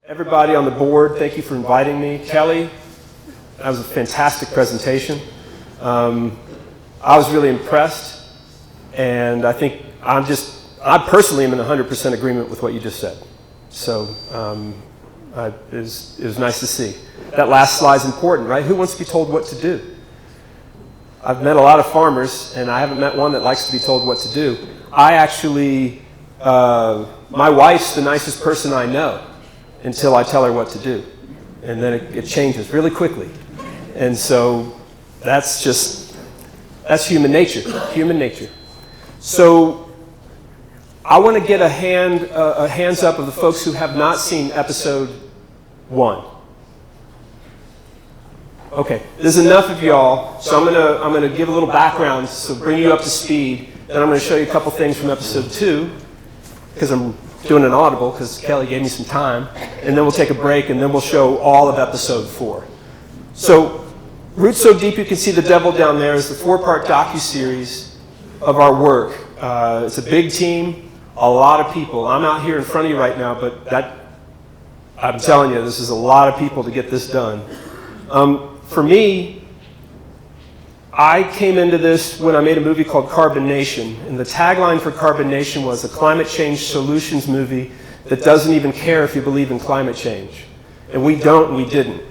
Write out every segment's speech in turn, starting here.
Everybody on the board, thank you for inviting me. Kelly, that was a fantastic presentation. I was really impressed, and I think I personally am in 100% agreement with what you just said. So it was nice to see. That last slide is important, right? Who wants to be told what to do? I've met a lot of farmers, and I haven't met one that likes to be told what to do. I actually, my wife's the nicest person I know until I tell her what to do. And then it changes really quickly. And so that's human nature, So I want to get a hands up of the folks who have not seen episode 1. Okay, there's enough of y'all, so I'm gonna give a little background, so bring you up to speed. Then I'm gonna show you a couple things from episode 2, because I'm doing an audible, because Kelly gave me some time, and then we'll take a break, and then we'll show all of episode 4. So, Roots So Deep You Can See the Devil Down There is the 4-part docuseries of our work. It's a big team, a lot of people. I'm out here in front of you right now, but I'm telling you, this is a lot of people to get this done. For me, I came into this when I made a movie called Carbon Nation, and the tagline for Carbon Nation was a climate change solutions movie that doesn't even care if you believe in climate change. And we didn't.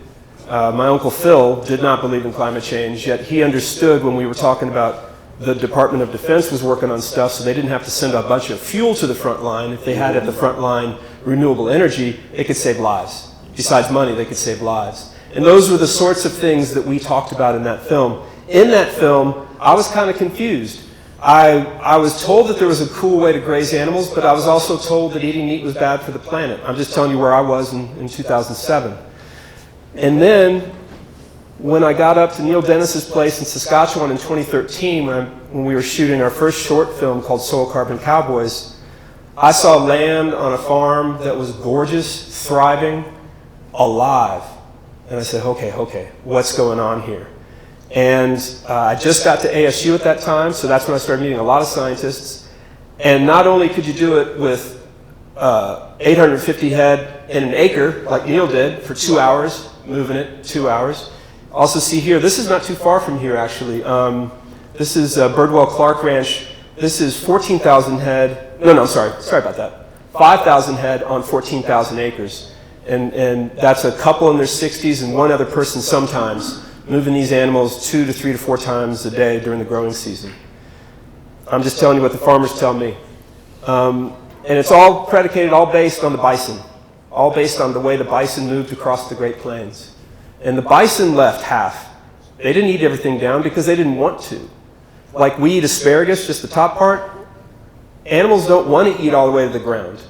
My Uncle Phil did not believe in climate change, yet he understood when we were talking about the Department of Defense was working on stuff, so they didn't have to send a bunch of fuel to the front line. If they had at the front line renewable energy, it could save lives. Besides money, they could save lives. And those were the sorts of things that we talked about in that film. In that film, I was kind of confused. I was told that there was a cool way to graze animals, but I was also told that eating meat was bad for the planet. I'm just telling you where I was in 2007. And then, when I got up to Neil Dennis's place in Saskatchewan in 2013, when we were shooting our first short film called Soil Carbon Cowboys, I saw land on a farm that was gorgeous, thriving, alive. And I said, okay, what's going on here? And I just got to ASU at that time, so that's when I started meeting a lot of scientists. And not only could you do it with 850 head in an acre, like Neil did, for 2 hours, moving it 2 hours. Also see here, this is not too far from here, actually. This is Birdwell Clark Ranch. This is 14,000 head. No, sorry about that. 5,000 head on 14,000 acres. And that's a couple in their 60s and one other person sometimes, moving these animals 2 to 3 to 4 times a day during the growing season. I'm just telling you what the farmers tell me. And it's all predicated, all based on the bison, all based on the way the bison moved across the Great Plains. And the bison left half. They didn't eat everything down because they didn't want to. Like we eat asparagus, just the top part. Animals don't want to eat all the way to the ground.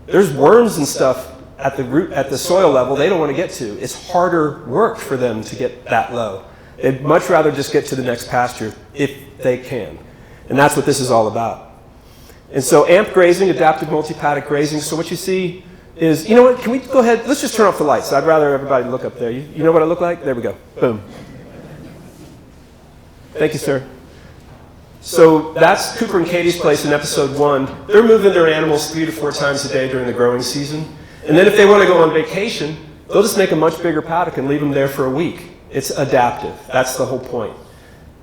There's worms and stuff at the soil level they don't want to get to. It's harder work for them to get that low. They'd much rather just get to the next pasture if they can. And that's what this is all about. And so AMP grazing, adaptive multi-paddock grazing, so what you see is, you know what, can we go ahead, let's just turn off the lights. I'd rather everybody look up there. You know what I look like? There we go. Boom. Thank you, sir. So that's Cooper and Katie's place in episode 1. They're moving their animals 3 to 4 times a day during the growing season. And then if they want to go on vacation, they'll just make a much bigger paddock and leave them there for a week. It's adaptive. That's the whole point.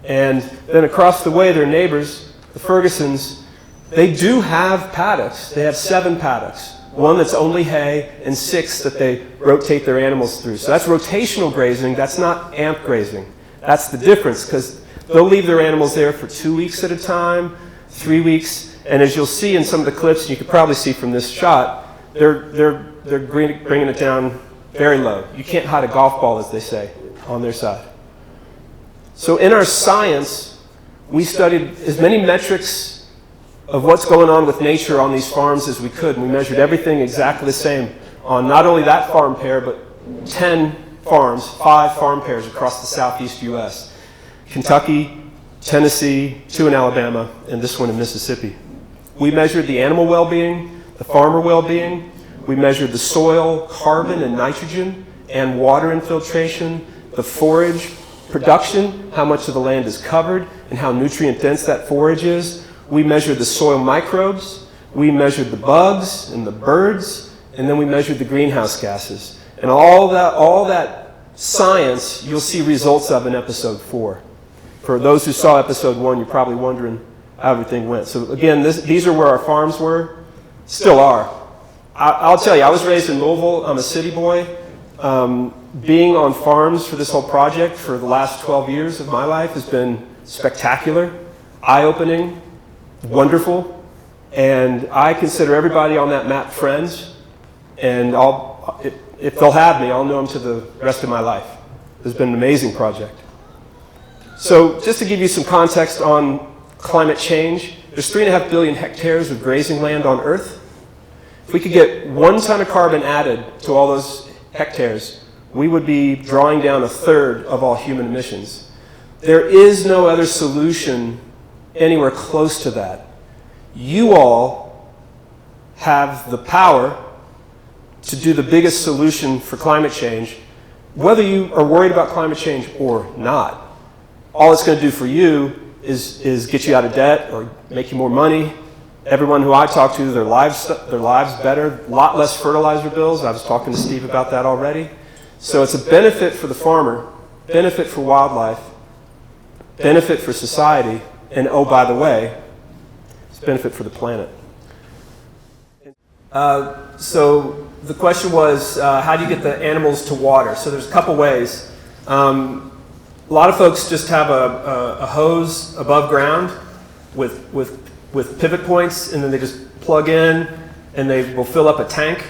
And then across the way, their neighbors, the Fergusons, they do have paddocks. They have 7 paddocks. 1 that's only hay and 6 that they rotate their animals through. So that's rotational grazing. That's not AMP grazing. That's the difference, because they'll leave their animals there for 2 weeks at a time, 3 weeks. And as you'll see in some of the clips, and you could probably see from this shot, they're bringing it down very low. You can't hide a golf ball, as they say, on their side. So in our science, we studied as many metrics of what's going on with nature on these farms as we could. And we measured everything exactly the same on not only that farm pair, but 10 farms, 5 farm pairs across the southeast U.S. Kentucky, Tennessee, 2 in Alabama, and this one in Mississippi. We measured the animal well-being, the farmer well-being. We measured the soil, carbon and nitrogen, and water infiltration, the forage production, how much of the land is covered, and how nutrient dense that forage is. We measured the soil microbes. We measured the bugs and the birds. and then we measured the greenhouse gases. And all that science you'll see results of in episode 4. For those who saw episode 1, you're probably wondering how everything went. So again, these are where our farms were, still are. I'll tell you, I was raised in Louisville. I'm a city boy. Being on farms for this whole project for the last 12 years of my life has been spectacular, eye-opening, wonderful, and I consider everybody on that map friends, and if they'll have me, I'll know them to the rest of my life. It's been an amazing project. So just to give you some context on climate change, there's 3.5 billion hectares of grazing land on Earth. If we could get 1 ton of carbon added to all those hectares, we would be drawing down 1/3 of all human emissions. There is no other solution anywhere close to that. You all have the power to do the biggest solution for climate change, whether you are worried about climate change or not. All it's going to do for you is get you out of debt or make you more money. Everyone who I talk to, their lives better, a lot less fertilizer bills. I was talking to Steve about that already. So it's a benefit for the farmer, benefit for wildlife, benefit for society, and oh, by the way, it's a benefit for the planet. So the question was, how do you get the animals to water? So there's a couple ways. A lot of folks just have a hose above ground with pivot points, and then they just plug in, and they will fill up a tank.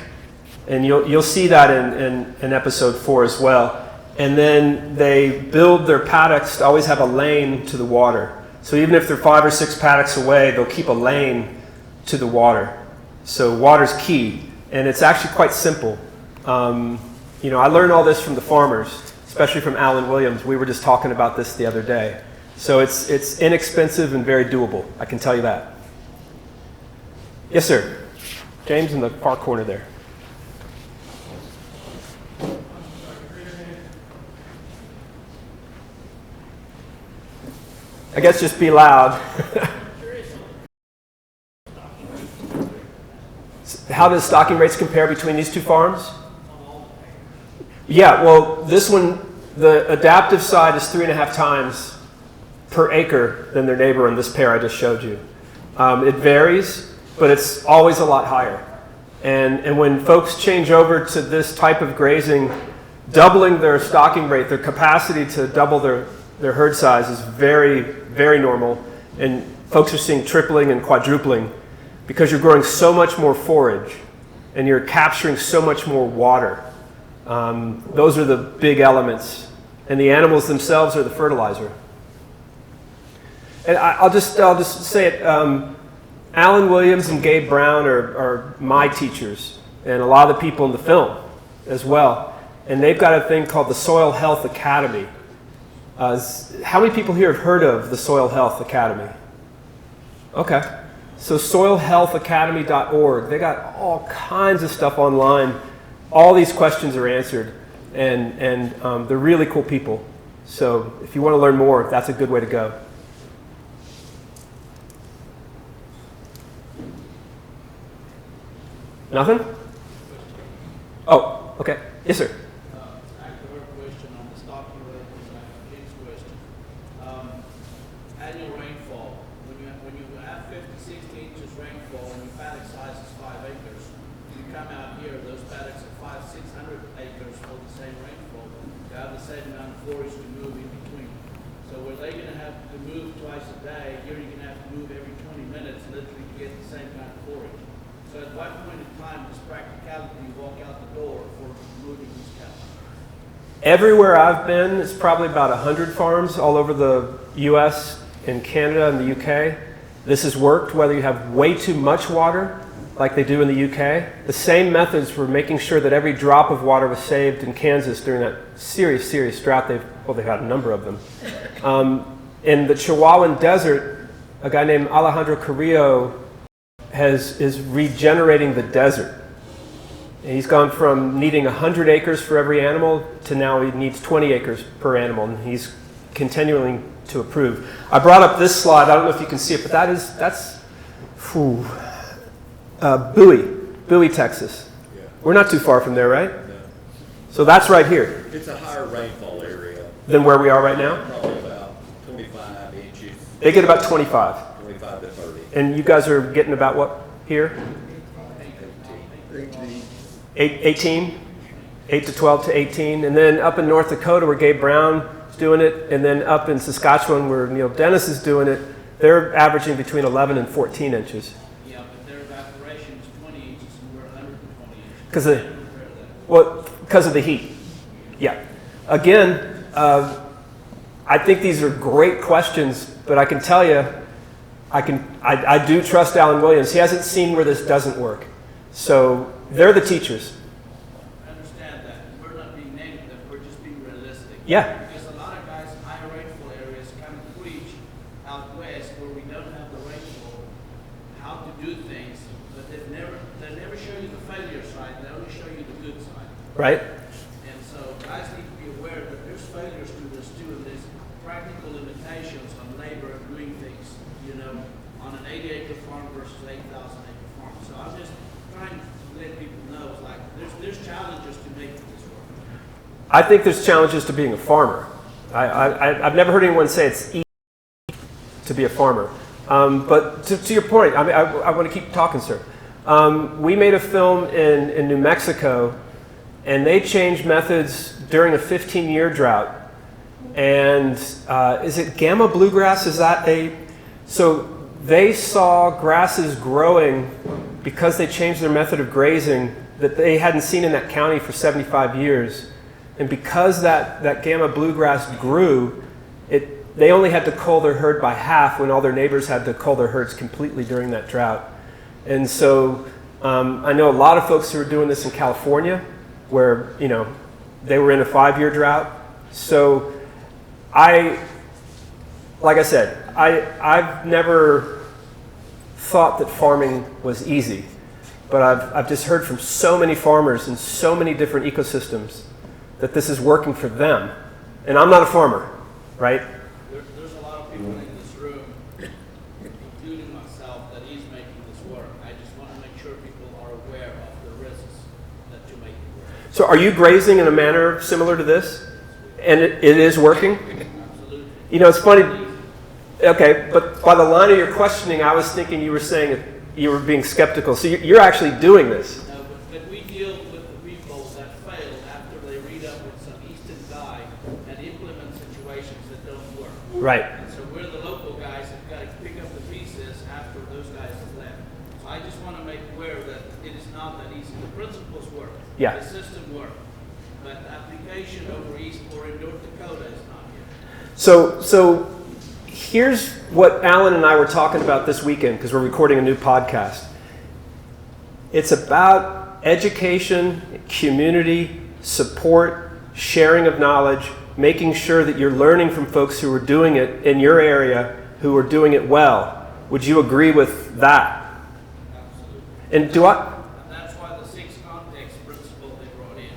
And you'll see that in episode 4 as well. And then they build their paddocks to always have a lane to the water. So even if they're 5 or 6 paddocks away, they'll keep a lane to the water. So water's key, and it's actually quite simple. I learned all this from the farmers, especially from Alan Williams. We were just talking about this the other day. So it's inexpensive and very doable, I can tell you that. Yes, sir. James in the far corner there. I guess just be loud. How does stocking rates compare between these two farms? Yeah, well, this one, the adaptive side is 3.5 times per acre than their neighbor in this pair I just showed you. It varies, but it's always a lot higher. And when folks change over to this type of grazing, doubling their stocking rate, their capacity to double their herd size is very, very normal. And folks are seeing tripling and quadrupling because you're growing so much more forage and you're capturing so much more water. Those are the big elements. And the animals themselves are the fertilizer. And I'll just say it. Alan Williams and Gabe Brown are my teachers, and a lot of the people in the film as well. And they've got a thing called the Soil Health Academy. How many people here have heard of the Soil Health Academy? Okay. So soilhealthacademy.org. They got all kinds of stuff online. All these questions are answered, and they're really cool people. So if you want to learn more, that's a good way to go. Nothing? Oh, okay. Yes, sir. I have a question on the stocking rate. Kid's question. Annual rainfall. When you have 50, 60 inches rainfall and your paddock size is 5 acres, you come out here, those paddocks are 500, 600 acres for the same rainfall. You have the same amount of forage to move in between. So were they going to have to move twice a day? Here you're going to have to move every 20 minutes literally to get the same kind of forage. So at what point in time does practicality walk out the door for moving these cattle? Everywhere I've been, it's probably about 100 farms all over the US and Canada and the UK. This has worked whether you have way too much water, like they do in the UK. The same methods for making sure that every drop of water was saved in Kansas during that serious, serious drought. They've had a number of them. In the Chihuahuan Desert, a guy named Alejandro Carrillo is regenerating the desert. And he's gone from needing 100 acres for every animal to now he needs 20 acres per animal, and he's continuing to improve. I brought up this slide. I don't know if you can see it, but that's Bowie, Texas. Yeah. We're not too far from there, right? No. So that's right here. It's a higher rainfall area, Than where we are right now? probably about 25 inches, They get about 25. 25 to 30. And you guys are getting about what here? 18? 8 to 12 to 18. And then up in North Dakota where Gabe Brown is doing it, and then up in Saskatchewan where Neil Dennis is doing it, they're averaging between 11 and 14 inches. Yeah, but their evaporation is 20 inches and we're 120 inches. Because of the heat. Yeah. Again, I think these are great questions, but I can tell you, I do trust Alan Williams. He hasn't seen where this doesn't work. So they're the teachers. I understand that. We're not being negative, we're just being realistic. Yeah. Because a lot of guys in higher rainfall areas kind of preach out west where we don't have the rainfall, how to do things, but they never show you the failure side, they only show you the good side. Right? And so guys need to be aware that there's failures to this too, and there's practical limitations on labor and doing things, you know, on an 80-acre farm versus 8,000-acre farm. So I'm just trying to let people know, it's like, there's challenges to making this work. I think there's challenges to being a farmer. I've never heard anyone say it's easy to be a farmer. But to your point, I want to keep talking, sir. We made a film in New Mexico, and they changed methods during a 15-year drought. And is it gamma bluegrass? Is that so they saw grasses growing because they changed their method of grazing that they hadn't seen in that county for 75 years. And because that gamma bluegrass grew, they only had to cull their herd by half when all their neighbors had to cull their herds completely during that drought. And so I know a lot of folks who are doing this in California where, you know, they were in a 5-year drought. So like I said, I've never thought that farming was easy, but I've just heard from so many farmers in so many different ecosystems that this is working for them. And I'm not a farmer, right? There's a lot of people in this room, including myself, that is making this work. I just want to make sure people are aware of the risks that you make it work. So are you grazing in a manner similar to this? And it is working? Absolutely. You know, it's funny. Okay, but by the line of your questioning, I was thinking you were saying you were being skeptical. So you're actually doing this. No, but we deal with the people that fail after they read up with some Eastern guy and implement situations that don't work. Right. And so we're the local guys that got to pick up the pieces after those guys have left. So I just want to make aware that it is not that easy. The principles work. Yeah. The system works. But the application over East or in North Dakota is not here. So here's what Alan and I were talking about this weekend because we're recording a new podcast. It's about education, community, support, sharing of knowledge, making sure that you're learning from folks who are doing it in your area, who are doing it well. Would you agree with that? Absolutely. And do I? And that's why the 6 context principle they brought in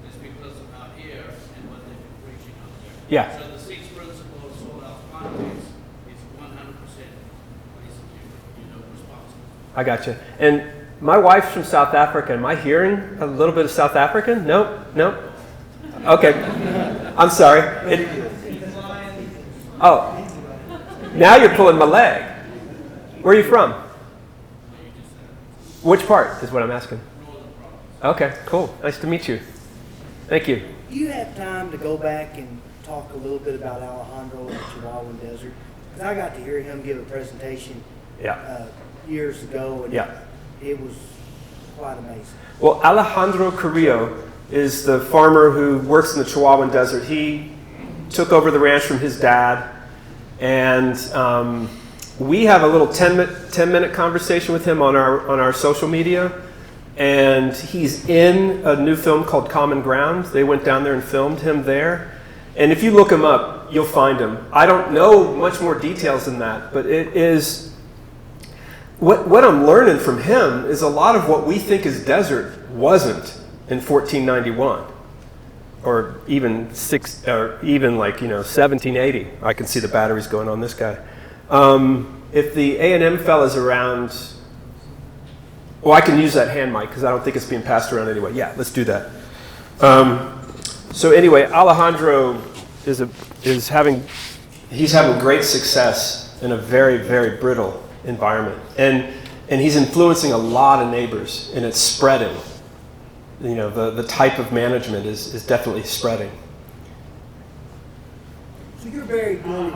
is because of out here and what they've been preaching out there. Yeah. So the 6 principle of soil health context is 100% responsible. I got you. And my wife's from South Africa. Am I hearing a little bit of South African? No? Okay. I'm sorry. Oh. Now you're pulling my leg. Where are you from? Which part is what I'm asking? Okay, cool. Nice to meet you. Thank you. Do you have time to go back and talk a little bit about Alejandro in the Chihuahuan Desert? Because I got to hear him give a presentation years ago, and it was quite amazing. Well, Alejandro Carrillo is the farmer who works in the Chihuahuan Desert. He took over the ranch from his dad, and we have a little 10-minute conversation with him on our social media, and he's in a new film called Common Ground. They went down there and filmed him there, and if you look him up, you'll find him. I don't know much more details than that, but it is what I'm learning from him is a lot of what we think is desert wasn't in 1491, or even 1780. I can see the batteries going on this guy. If the A&M fellas around Well, I can use that hand mic because I don't think it's being passed around anyway. Yeah, let's do that. So anyway, Alejandro he's having great success in a very, very brittle environment. And he's influencing a lot of neighbors, and it's spreading. You know, the type of management is definitely spreading. So you're very good.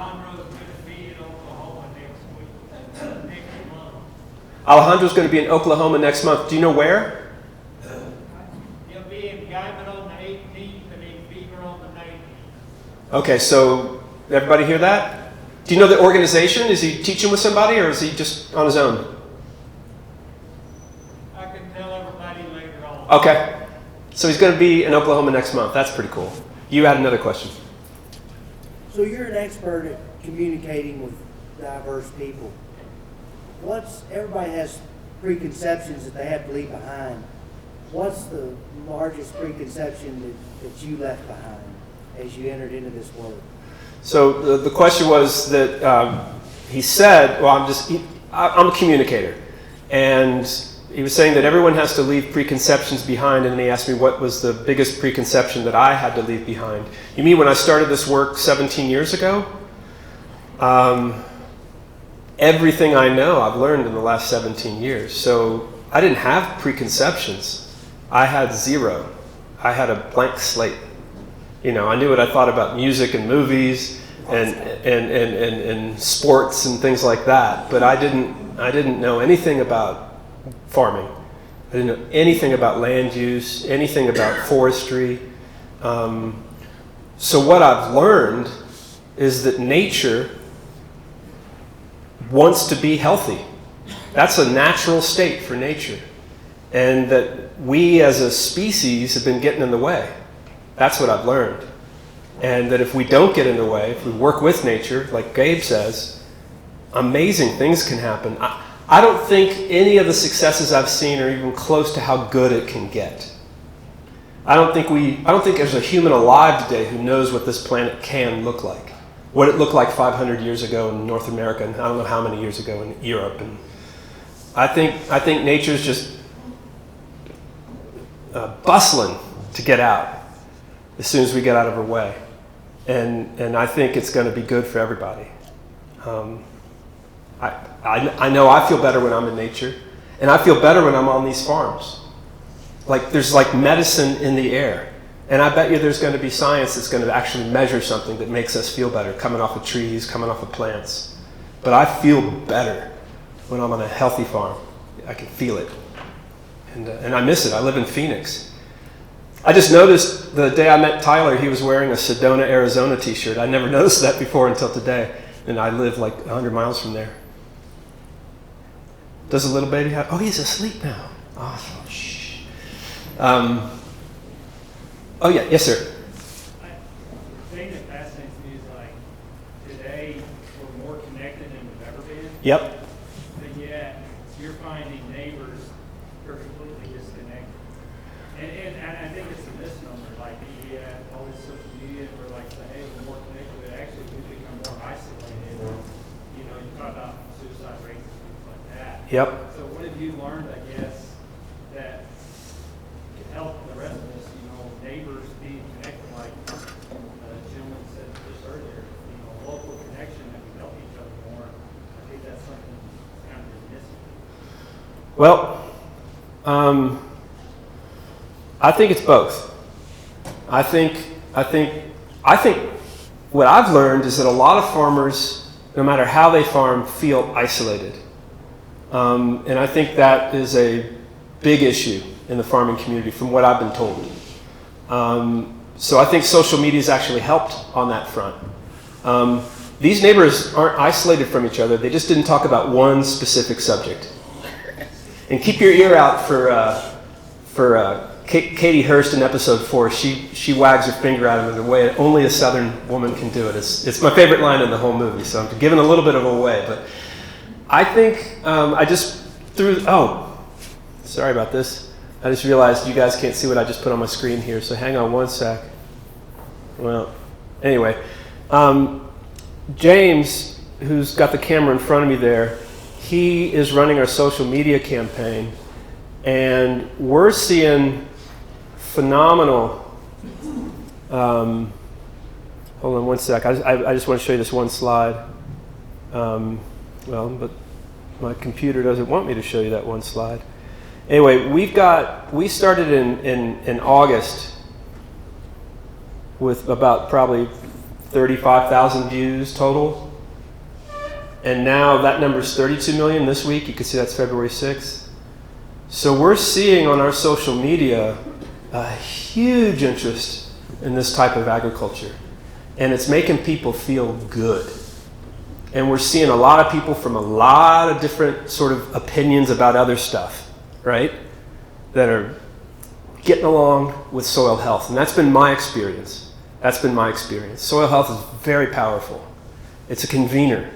Alejandro's going to be in Oklahoma next month. Do you know where? He'll be in Guyman on the 18th and in Beaver on the 19th. Okay, so everybody hear that? Do you know the organization? Is he teaching with somebody, or is he just on his own? I can tell everybody later on. Okay. So he's going to be in Oklahoma next month. That's pretty cool. You had another question. So you're an expert at communicating with diverse people. Everybody has preconceptions that they have to leave behind. What's the largest preconception that you left behind as you entered into this work? So the question was that he said, well, I'm a communicator. And he was saying that everyone has to leave preconceptions behind, and then he asked me what was the biggest preconception that I had to leave behind. You mean when I started this work 17 years ago? Everything I know I've learned in the last 17 years. So I didn't have preconceptions. I had zero. I had a blank slate. You know, I knew what I thought about music and movies and sports and things like that, but I didn't know anything about farming. I didn't know anything about land use, anything about forestry. So what I've learned is that nature wants to be healthy. That's a natural state for nature. And that we as a species have been getting in the way. That's what I've learned. And that if we don't get in the way, if we work with nature, like Gabe says, amazing things can happen. I don't think any of the successes I've seen are even close to how good it can get. I don't think there's a human alive today who knows what this planet can look like. What it looked like 500 years ago in North America, and I don't know how many years ago in Europe. And I think nature's just bustling to get out as soon as we get out of her way. And I think it's going to be good for everybody. I know I feel better when I'm in nature, and I feel better when I'm on these farms. Like there's like medicine in the air. And I bet you there's going to be science that's going to actually measure something that makes us feel better, coming off of trees, coming off of plants. But I feel better when I'm on a healthy farm. I can feel it. And I miss it. I live in Phoenix. I just noticed the day I met Tyler, he was wearing a Sedona, Arizona t-shirt. I never noticed that before until today. And I live like 100 miles from there. Does the little baby have... Oh, he's asleep now. Oh, shh. Oh, yeah. Yes, sir. The thing that fascinates me is like today we're more connected than we've ever been. Yep. But yet you're finding neighbors who are completely disconnected. And I think it's a misnomer. Like all this social media, we're like saying, hey, we're more connected. But actually, we become more isolated. You know, you talk about suicide rates and things like that. Yep. So what have you learned, I guess, that can help the rest of us? Neighbors being connected, like the gentleman said just earlier, local connection that we help each other more. I think that's something that's kind of missing. Well, I think it's both. I think what I've learned is that a lot of farmers, no matter how they farm, feel isolated. And I think that is a big issue in the farming community from what I've been told. So I think social media has actually helped on that front. These neighbors aren't isolated from each other. They just didn't talk about one specific subject. And keep your ear out for Katie Hurst in episode 4. She wags her finger at him in a way only a Southern woman can do it. It's my favorite line in the whole movie, so I'm giving a little bit of a away. But I think I just threw... Oh, sorry about this. I just realized you guys can't see what I just put on my screen here, so hang on one sec. Well, anyway. James, who's got the camera in front of me there, he is running our social media campaign, And we're seeing phenomenal, hold on one sec, I just want to show you this one slide. But my computer doesn't want me to show you that one slide. Anyway, we started in August with about probably 35,000 views total. And now that number's 32 million this week. You can see that's February 6th. So we're seeing on our social media a huge interest in this type of agriculture. And it's making people feel good. And we're seeing a lot of people from a lot of different sort of opinions about other stuff, right? That are getting along with soil health. And that's been my experience. Soil health is very powerful. It's a convener.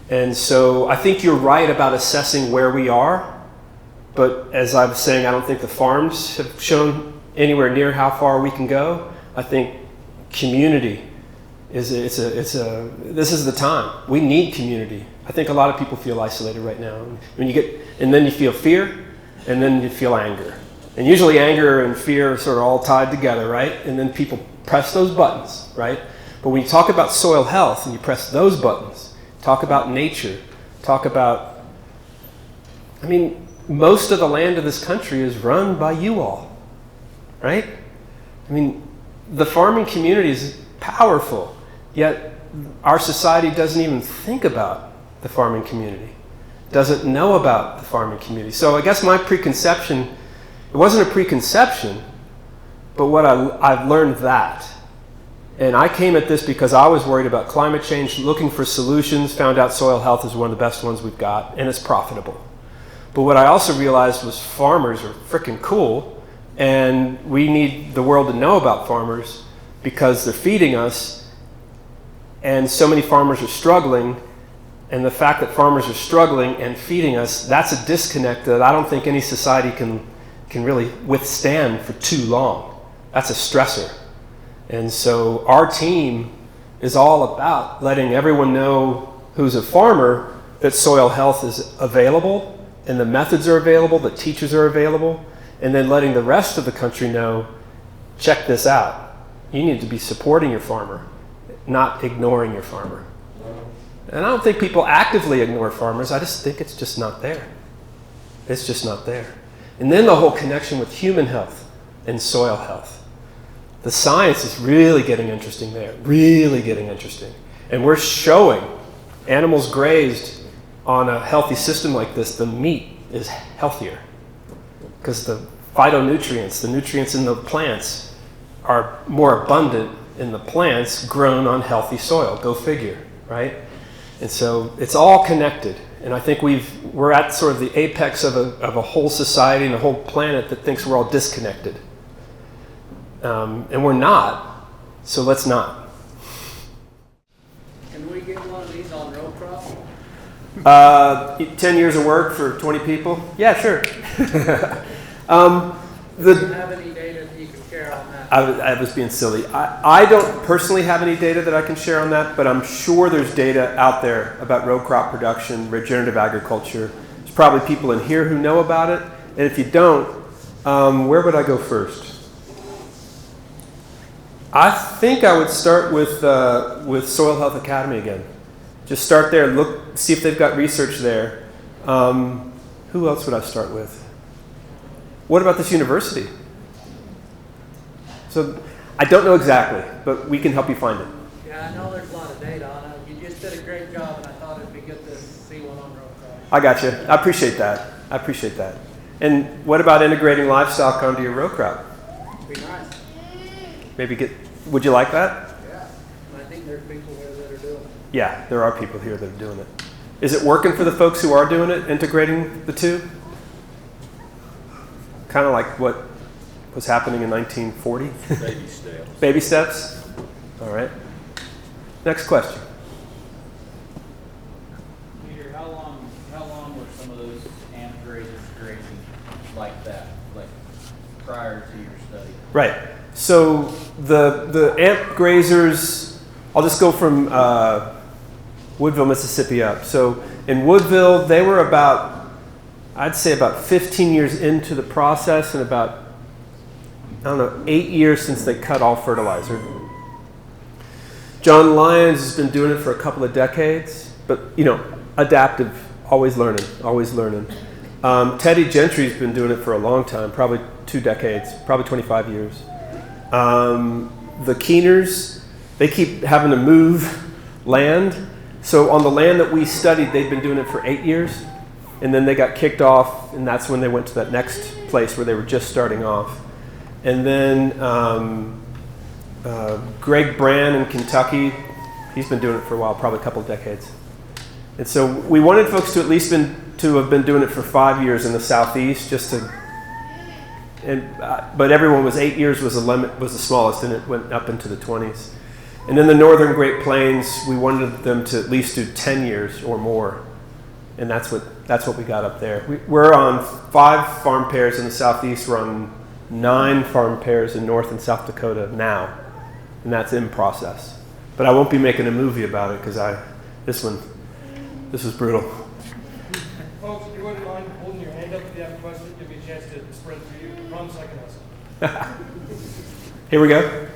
And so I think you're right about assessing where we are. But as I was saying, I don't think the farms have shown anywhere near how far we can go. I think community this is the time. We need community. I think a lot of people feel isolated right now. And then you feel fear, and then you feel anger. And usually anger and fear are sort of all tied together, right? And then people press those buttons, right? But when you talk about soil health and you press those buttons, talk about nature, talk about, most of the land of this country is run by you all, right? The farming community is powerful, yet our society doesn't even think about the farming community, doesn't know about the farming community. So I guess my preconception, it wasn't a preconception, but what I've learned that. And I came at this because I was worried about climate change, looking for solutions, found out soil health is one of the best ones we've got, and it's profitable. But what I also realized was farmers are freaking cool, and we need the world to know about farmers because they're feeding us, and so many farmers are struggling, and the fact that farmers are struggling and feeding us, that's a disconnect that I don't think any society can really withstand for too long. That's a stressor. And so our team is all about letting everyone know who's a farmer that soil health is available, and the methods are available, the teachers are available, and then letting the rest of the country know, check this out. You need to be supporting your farmer, not ignoring your farmer. And I don't think people actively ignore farmers. I just think it's just not there. It's just not there. And then the whole connection with human health and soil health. The science is really getting interesting there, really getting interesting. And we're showing animals grazed on a healthy system like this, the meat is healthier because the phytonutrients, the nutrients in the plants, are more abundant in the plants grown on healthy soil. Go figure, right? And so it's all connected. And I think we're at sort of the apex of a whole society and a whole planet that thinks we're all disconnected. And we're not, so let's not. Can we get one of these on row crop? 10 years of work for 20 people? Yeah, sure. Do you have any data that you can share on that? I was being silly. I don't personally have any data that I can share on that, but I'm sure there's data out there about row crop production, regenerative agriculture. There's probably people in here who know about it. And if you don't, where would I go first? I think I would start with Soil Health Academy again. Just start there, look, see if they've got research there. Who else would I start with? What about this university? So I don't know exactly, but we can help you find it. Yeah, I know there's a lot of data on it. You just did a great job, and I thought it'd be good to see one on row crop. I got you. I appreciate that. And what about integrating livestock onto your row crop? Be nice. Maybe would you like that? Yeah. I think there's people here that are doing it. Yeah, there are people here that are doing it. Is it working for the folks who are doing it, integrating the two? Kind of like what was happening in 1940? Baby steps. Baby steps? All right. Next question. Peter, how long were some of those ant grazers grazing like that, like prior to your study? Right. So the ant grazers, I'll just go from Woodville, Mississippi up. So in Woodville, they were about I'd say about 15 years into the process and about, 8 years since they cut all fertilizer. John Lyons has been doing it for a couple of decades, but, adaptive, always learning. Teddy Gentry's been doing it for a long time, probably 2 decades, probably 25 years. The Keeners, they keep having to move land. So on the land that we studied, they'd been doing it for 8 years, and then they got kicked off, and that's when they went to that next place where they were just starting off. And then Greg Brand in Kentucky, he's been doing it for a while, probably a couple of decades. And so we wanted folks to at least to have been doing it for 5 years in the Southeast, but everyone was 8 years was the limit, was the smallest, and it went up into the 20s. And in the Northern Great Plains, we wanted them to at least do 10 years or more, and that's what we got up there. We're on 5 farm pairs in the Southeast. We're on 9 farm pairs in North and South Dakota now, and that's in process. But I won't be making a movie about it because this was brutal. Folks, if you wouldn't mind holding your hand up if you have a question, give me a chance to spread it for you. I promise I can answer. Here we go.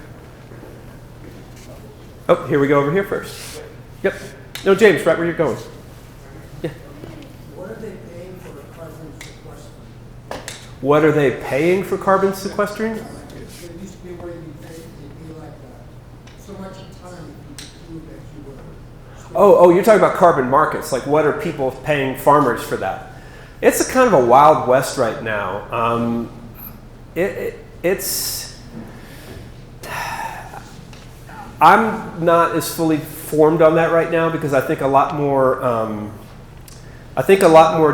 Oh, here we go over here first. Yep. No, James, right where you're going. Yeah. What are they paying for the carbon sequestering? What are they paying for carbon sequestering? There used to be a way you pay like so much a ton if you prove that you were. Oh, you're talking about carbon markets. Like, what are people paying farmers for that? It's a kind of a wild west right now. I'm not as fully formed on that right now because I think a lot more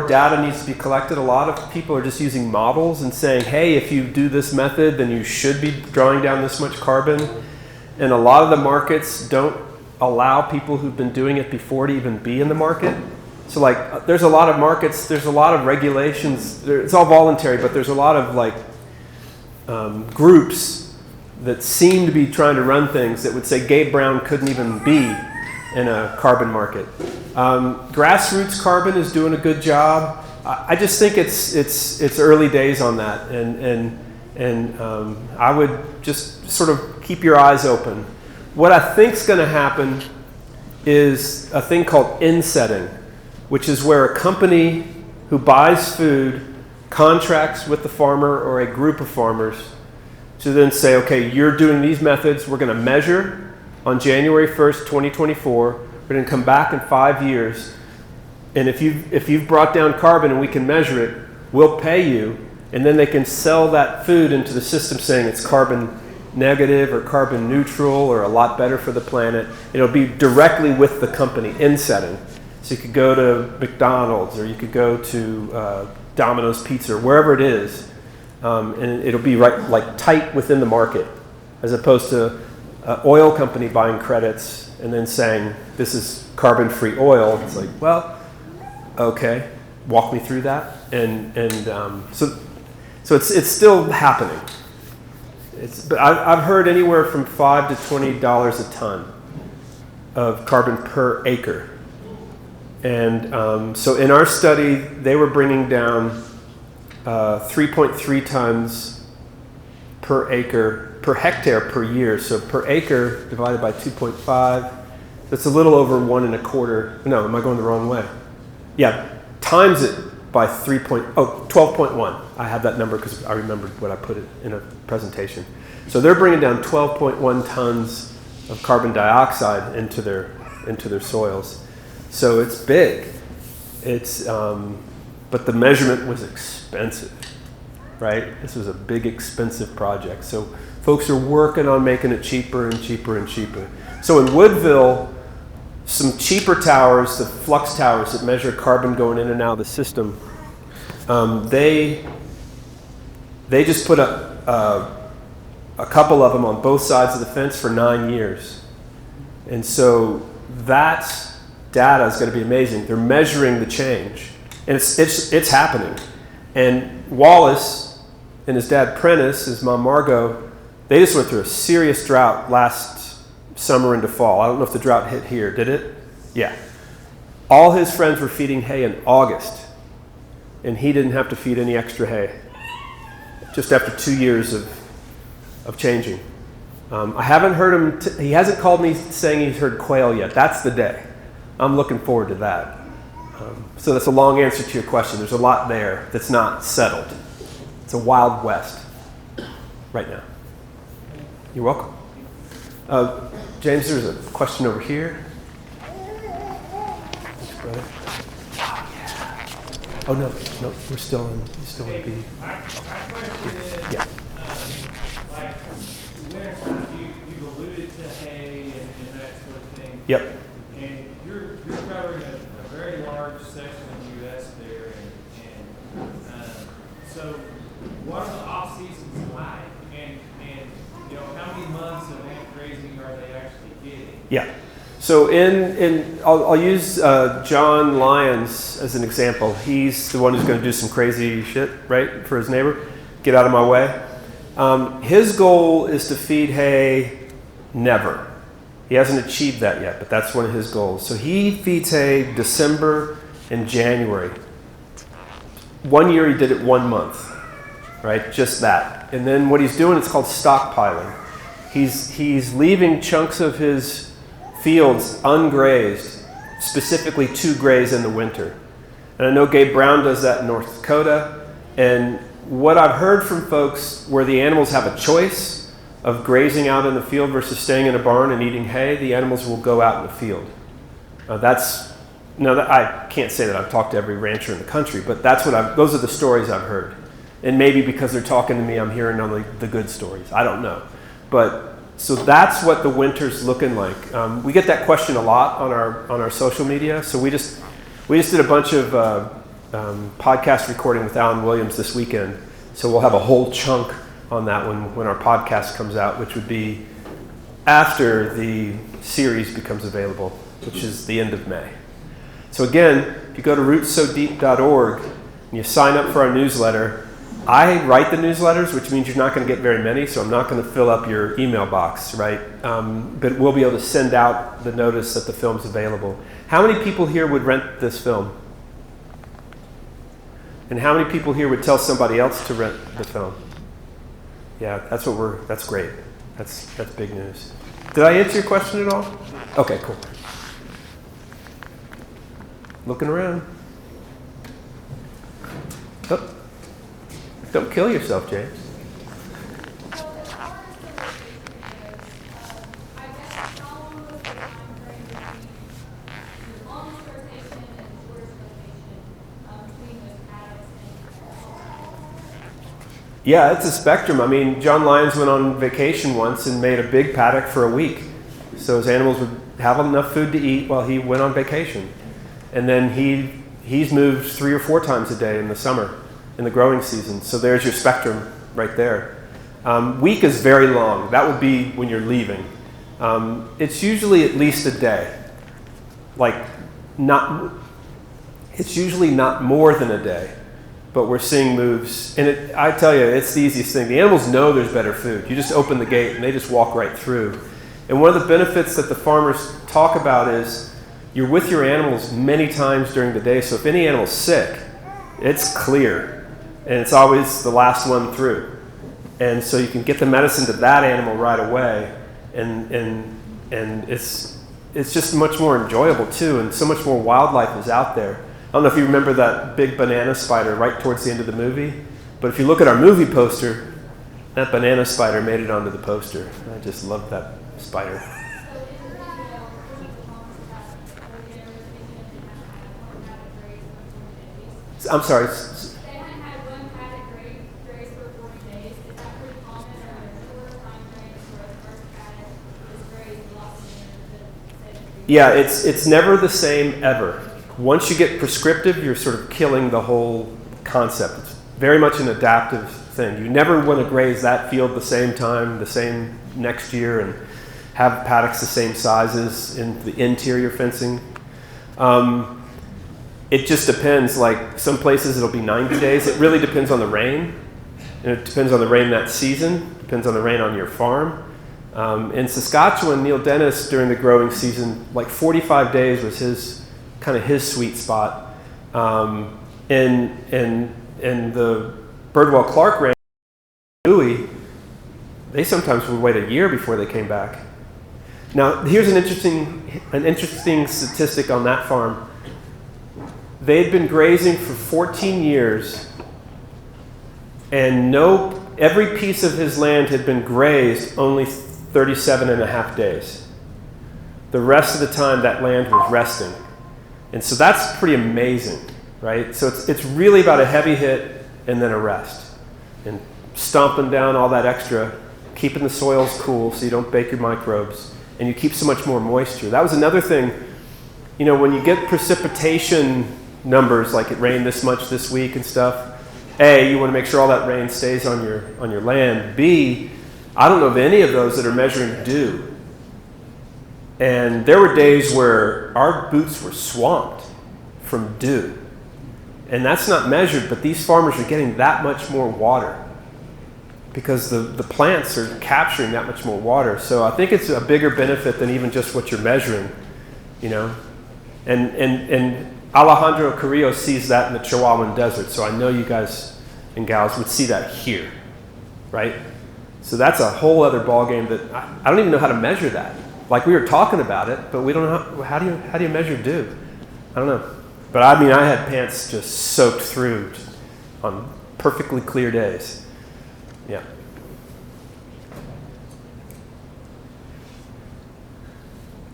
data needs to be collected. A lot of people are just using models and saying, hey, if you do this method, then you should be drawing down this much carbon. And a lot of the markets don't allow people who've been doing it before to even be in the market. So like, there's a lot of markets, there's a lot of regulations. It's all voluntary, but there's a lot of groups that seem to be trying to run things that would say Gabe Brown couldn't even be in a carbon market. Grassroots Carbon is doing a good job. I just think it's early days on that, and I would just sort of keep your eyes open. What I think is going to happen is a thing called insetting, which is where a company who buys food contracts with the farmer or a group of farmers to then say, okay, you're doing these methods, we're going to measure on January 1st, 2024, we're going to come back in 5 years, and if you've brought down carbon and we can measure it, we'll pay you, and then they can sell that food into the system saying it's carbon negative or carbon neutral or a lot better for the planet. It'll be directly with the company, insetting. So you could go to McDonald's or you could go to Domino's Pizza or wherever it is, and it'll be tight within the market, as opposed to an oil company buying credits and then saying this is carbon-free oil. It's like, well, okay, walk me through that, so it's still happening. But I've heard anywhere from $5 to $20 a ton of carbon per acre. And so in our study, they were bringing down 3.3 tons per acre, per hectare per year. So per acre divided by 2.5, that's a little over 1.25. No, am I going the wrong way? Yeah, times it by 12.1. I have that number because I remembered what I put it in a presentation. So they're bringing down 12.1 tons of carbon dioxide into their soils. So it's big. But the measurement was expensive, right? This was a big, expensive project. So folks are working on making it cheaper and cheaper and cheaper. So in Woodville, some cheaper towers, the flux towers that measure carbon going in and out of the system, they just put up a couple of them on both sides of the fence for 9 years. And so that data is going to be amazing. They're measuring the change. And it's happening. And Wallace and his dad Prentice, his mom Margot, they just went through a serious drought last summer into fall. I don't know if the drought hit here. Did it? Yeah. All his friends were feeding hay in August. and he didn't have to feed any extra hay, just after 2 years of changing. I haven't heard him, he hasn't called me saying he's heard quail yet. That's the day. I'm looking forward to that. So that's a long answer to your question. There's a lot there that's not settled. It's a wild west right now. You're welcome. James, there's a question over here. Thanks, brother. Oh, no, we're still in, you still want to be. My question is, Yeah. like, wintertime, you've alluded to hay and that sort of thing. Yep. And you're covering a very large section of the U.S. there, and so what are the off seasons like? And you know, how many months of ant grazing are they actually getting? Yeah. So I'll use John Lyons as an example. He's the one who's going to do some crazy shit, right, for his neighbor. Get out of my way. His goal is to feed hay never. He hasn't achieved that yet, but that's one of his goals. So he feeds hay December and January. 1 year he did it 1 month, right? Just that. And then what he's doing, it's called stockpiling. He's leaving chunks of his fields ungrazed, specifically to graze in the winter. And I know Gabe Brown does that in North Dakota. And what I've heard from folks where the animals have a choice of grazing out in the field versus staying in a barn and eating hay, the animals will go out in the field. I can't say that I've talked to every rancher in the country, but those are the stories I've heard. And maybe because they're talking to me, I'm hearing only the good stories. I don't know. So that's what the winter's looking like. We get that question a lot on our social media. So we just did a bunch of podcast recording with Alan Williams this weekend. So we'll have a whole chunk on that when our podcast comes out, which would be after the series becomes available, which is the end of May. So again, if you go to rootssodeep.org and you sign up for our newsletter, I write the newsletters, which means you're not going to get very many, so I'm not going to fill up your email box, right? But we'll be able to send out the notice that the film's available. How many people here would rent this film? And how many people here would tell somebody else to rent the film? Yeah, that's great. That's big news. Did I answer your question at all? Okay, cool. Looking around. Oh. Don't kill yourself, James. Yeah, it's a spectrum. I mean, John Lyons went on vacation once and made a big paddock for a week. So his animals would have enough food to eat while he went on vacation. And then he's moved 3 or 4 times a day in the summer, in the growing season. So there's your spectrum right there. Week is very long. That would be when you're leaving. It's usually at least a day. It's usually not more than a day, but we're seeing moves. And I tell you, it's the easiest thing. The animals know there's better food. You just open the gate and they just walk right through. And one of the benefits that the farmers talk about is you're with your animals many times during the day. So if any animal's sick, it's clear. And it's always the last one through. And so you can get the medicine to that animal right away. And it's just much more enjoyable too. And so much more wildlife is out there. I don't know if you remember that big banana spider right towards the end of the movie. But if you look at our movie poster, that banana spider made it onto the poster. I just love that spider. I'm sorry. They hadn't had one paddock graze for 40 days. Is that pretty common, or are there shorter time frames where the first paddock is grazed a lot sooner than Yeah, it's never the same ever. Once you get prescriptive, you're sort of killing the whole concept. It's very much an adaptive thing. You never want to graze that field the same time, the same next year, and have paddocks the same sizes in the interior fencing. It just depends. Like some places it'll be 90 days. It really depends on the rain. And it depends on the rain that season. Depends on the rain on your farm. In Saskatchewan, Neil Dennis during the growing season, like 45 days was his sweet spot. in the Birdwell Clark range, Dewey, they sometimes would wait a year before they came back. Now, here's an interesting statistic on that farm. They'd been grazing for 14 years, and every piece of his land had been grazed only 37 and a half days. The rest of the time, that land was resting. And so that's pretty amazing, right? So it's really about a heavy hit and then a rest. And stomping down all that extra, keeping the soils cool so you don't bake your microbes, and you keep so much more moisture. That was another thing, when you get precipitation numbers, like it rained this much this week and stuff, A, you want to make sure all that rain stays on your land. B, I don't know of any of those that are measuring dew. And there were days where our boots were swamped from dew. And that's not measured, but these farmers are getting that much more water because the plants are capturing that much more water. So I think it's a bigger benefit than even just what you're measuring, And Alejandro Carrillo sees that in the Chihuahuan Desert, so I know you guys and gals would see that here, right? So that's a whole other ballgame that I don't even know how to measure that. Like, we were talking about it, but we don't know how do you measure dew? I don't know. But I had pants just soaked through on perfectly clear days. Yeah.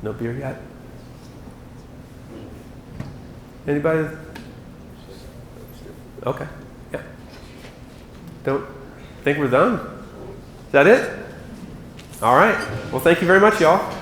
No beer yet? Anybody? Okay. Yeah. Don't think we're done. Is that it? All right. Well, thank you very much, y'all.